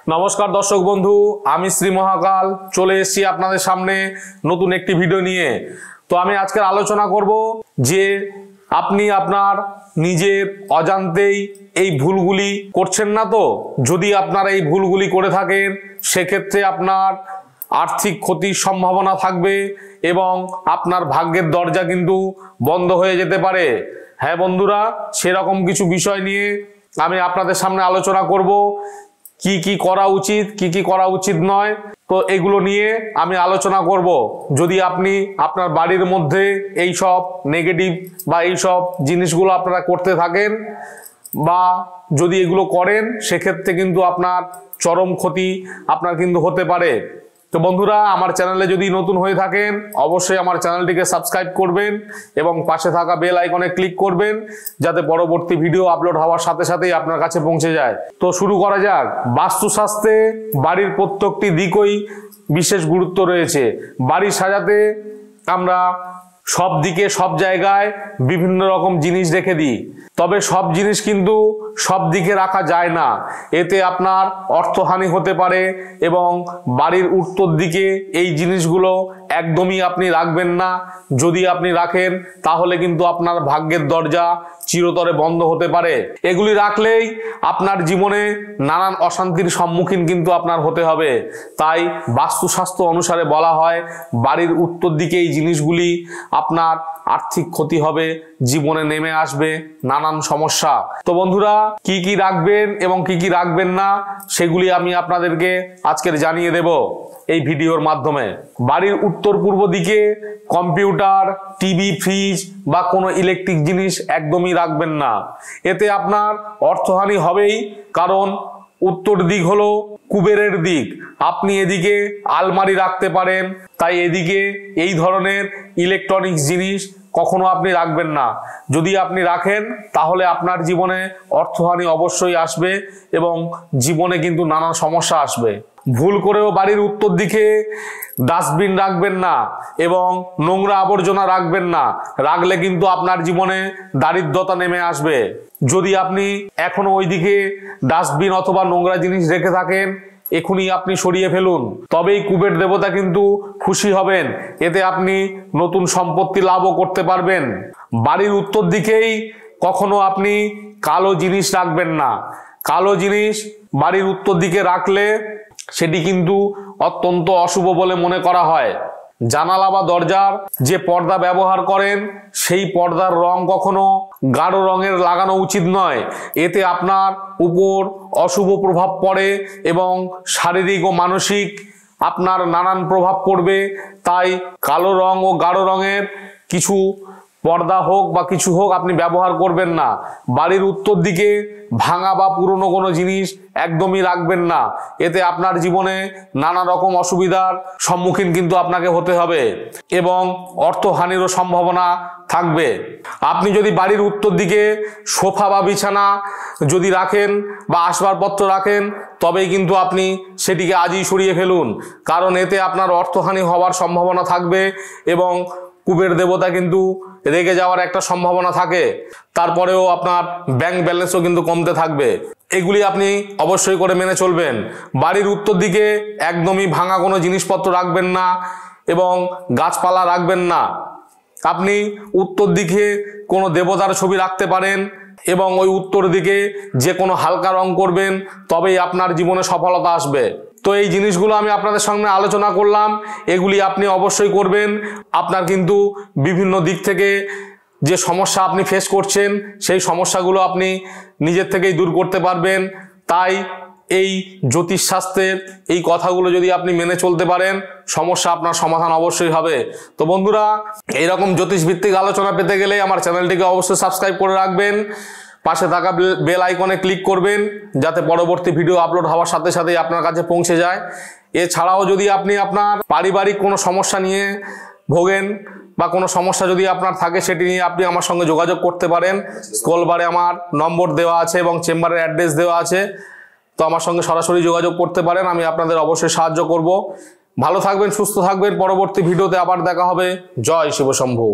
नमस्कार दर्शक बंधु आमी श्री महाकाल चले एसेছি আপনাদের সামনে নতুন একটি ভিডিও নিয়ে। তো আমি আজকে আলোচনা করব যে আপনি আপনার নিজের অজান্তেই এই ভুলগুলি করছেন না। তো যদি আপনারা এই ভুলগুলি করে থাকেন সেক্ষেত্রে আপনার আর্থিক ক্ষতির সম্ভাবনা থাকবে এবং আপনার ভাগ্যের দরজা কিন্তু বন্ধ হয়ে যেতে পারে। হ্যাঁ বন্ধুরা, সেরকম কিছু বিষয় নিয়ে আমি আপনাদের সামনে আলোচনা করব। কি কি করা উচিত, কি কি করা উচিত নয়, তো এগুলো নিয়ে আমি আলোচনা করব। যদি আপনি আপনার বাড়ির মধ্যে এই সব নেগেটিভ বা এই সব জিনিসগুলো আপনারা করতে থাকেন বা যদি এগুলো করেন সেক্ষেত্রে কিন্তু আপনার চরম ক্ষতি আপনার কিন্তু হতে পারে। তো বন্ধুরা, আমার চ্যানেলে যদি নতুন হয়ে থাকেন অবশ্যই আমার চ্যানেলটিকে সাবস্ক্রাইব করবেন এবং পাশে থাকা বেল আইকনে ক্লিক করবেন যাতে পরবর্তী ভিডিও আপলোড হওয়ার সাথে সাথেই আপনার কাছে পৌঁছে যায়। তো শুরু করা যাক। বাস্তুশাস্ত্রে বাড়ির প্রত্যেকটি দিকই বিশেষ গুরুত্ব রয়েছে। বাড়ি সাজাতে আমরা সব দিকে সব জায়গায় বিভিন্ন রকম জিনিস রেখে দিই, তবে সব জিনিস কিন্তু সব দিকে রাখা যায় না, এতে আপনার অর্থহানি হতে পারে এবং বাড়ির উত্তর দিকে এই জিনিসগুলো একদমই আপনি রাখবেন না। যদি আপনি রাখেন তাহলে কিন্তু আপনার ভাগ্যের দরজা চিরতরে বন্ধ হতে পারে। এগুলি রাখলেই আপনার জীবনে নানান অশান্তির সম্মুখীন কিন্তু আপনার হতে হবে। তাই বাস্তুশাস্ত্র অনুসারে বলা হয় বাড়ির উত্তর দিকে এই জিনিসগুলি আপনার আর্থিক ক্ষতি হবে, জীবনে নেমে আসবে নানান সমস্যা। তো বন্ধুরা, কি কি রাখবেন এবং কি কি রাখবেন না সেগুলি আমি আপনাদেরকে আজকের জানিয়ে দেব এই ভিডিওর মাধ্যমে। বাড়ির উত্তর পূর্ব দিকে কম্পিউটার, টিভি, ফ্রিজ বা কোনো ইলেকট্রিক জিনিস একদমই রাখবেন না, এতে আপনার অর্থহানি হবেই। কারণ উত্তর দিক হলো কুবেরের দিক, আপনি এদিকে আলমারি রাখতে পারেন, তাই এদিকে এই ধরনের ইলেকট্রনিক্স জিনিস কখনো আপনি রাখবেন না। যদি আপনি রাখেন তাহলে আপনার জীবনে অর্থহানি অবশ্যই আসবে এবং জীবনে কিন্তু নানা সমস্যা আসবে। ভুল করেও বাড়ির উত্তর দিকে ডাস্টবিন রাখবেন না এবং নোংরা আবর্জনা রাখবেন না, রাখলে কিন্তু আপনার জীবনে দারিদ্রতা নেমে আসবে। যদি আপনি এখনো ওইদিকে ডাস্টবিন অথবা নোংরা জিনিস রেখে থাকেন এখনই আপনি সরিয়ে ফেলুন, তবেই কুবের দেবতা কিন্তু খুশি হবেন, এতে আপনি নতুন সম্পত্তি লাভও করতে পারবেন। বাড়ির উত্তর দিকেই কখনো আপনি কালো জিনিস রাখবেন না। কালো জিনিস বাড়ির উত্তর দিকে রাখলে সেটি কিন্তু অত্যন্ত অশুভ বলে মনে করা হয়। জানালা বা দরজার যে পর্দা ব্যবহার করেন সেই পর্দার রং কখনো গাঢ় রঙের লাগানো উচিত নয়, এতে আপনার উপর অশুভ প্রভাব পড়ে এবং শারীরিক ও মানসিক আপনার নানান প্রভাব পড়বে। তাই কালো রং ও গাঢ় রঙের কিছু পর্দা হোক বা কিছু হোক আপনি ব্যবহার করবেন না। বাড়ির উত্তর দিকে ভাঙা বা পুরনো কোনো জিনিস একদমই রাখবেন না, এতে আপনার জীবনে নানা রকম অসুবিধার সম্মুখীন কিন্তু আপনাকে হতে হবে এবং অর্থহানিরও সম্ভাবনা থাকবে। আপনি যদি বাড়ির উত্তর দিকে সোফা বা বিছানা যদি রাখেন বা আসবাবপত্র রাখেন তবেই কিন্তু আপনি সেটিকে আজই সরিয়ে ফেলুন, কারণ এতে আপনার অর্থহানি হওয়ার সম্ভাবনা থাকবে এবং কুবের দেবতা কিন্তু রেগে যাওয়ার একটা সম্ভাবনা থাকে। তারপরেও আপনার ব্যাংক ব্যালেন্সও কিন্তু কমতে থাকবে। এগুলি আপনি অবশ্যই করে মেনে চলবেন। বাড়ির উত্তর দিকে একদমই ভাঙা কোনো জিনিসপত্র রাখবেন না এবং গাছপালা রাখবেন না। আপনি উত্তর দিকে কোনো দেবতার ছবি রাখতে পারেন এবং ওই উত্তর দিকে যে কোনো হালকা রং করবেন, তবেই আপনার জীবনে সফলতা আসবে। তো এই জিনিসগুলো আমি আপনাদের সঙ্গে আলোচনা করলাম, এগুলি আপনি অবশ্যই করবেন। আপনার কিন্তু বিভিন্ন দিক থেকে যে সমস্যা আপনি ফেস করছেন সেই সমস্যাগুলো আপনি নিজের থেকেই দূর করতে পারবেন। তাই এই জ্যোতিষশাস্ত্রের এই কথাগুলো যদি আপনি মেনে চলতে পারেন সমস্যা আপনার সমাধান অবশ্যই হবে। তো বন্ধুরা, এইরকম জ্যোতিষ ভিত্তিক আলোচনা পেতে গেলে আমার চ্যানেলটিকে অবশ্যই সাবস্ক্রাইব করে রাখবেন, পাশে থাকা বেল আইকনে ক্লিক করবেন যাতে পরবর্তী ভিডিও আপলোড হওয়ার সাথে সাথেই আপনার কাছে পৌঁছে যায়। এছাড়াও যদি আপনি আপনার পারিবারিক কোনো সমস্যা নিয়ে ভোগেন বা কোনো সমস্যা যদি আপনার থাকে সেটি নিয়ে আপনি আমার সঙ্গে যোগাযোগ করতে পারেন। স্ক্রল বারে আমার নম্বর দেওয়া আছে এবং চেম্বারের অ্যাড্রেস দেওয়া আছে, তো আমার সঙ্গে সরাসরি যোগাযোগ করতে পারেন, আমি আপনাদের অবশ্যই সাহায্য করব। ভালো থাকবেন, সুস্থ থাকবেন। পরবর্তী ভিডিওতে আবার দেখা হবে। জয় শিব শম্ভু।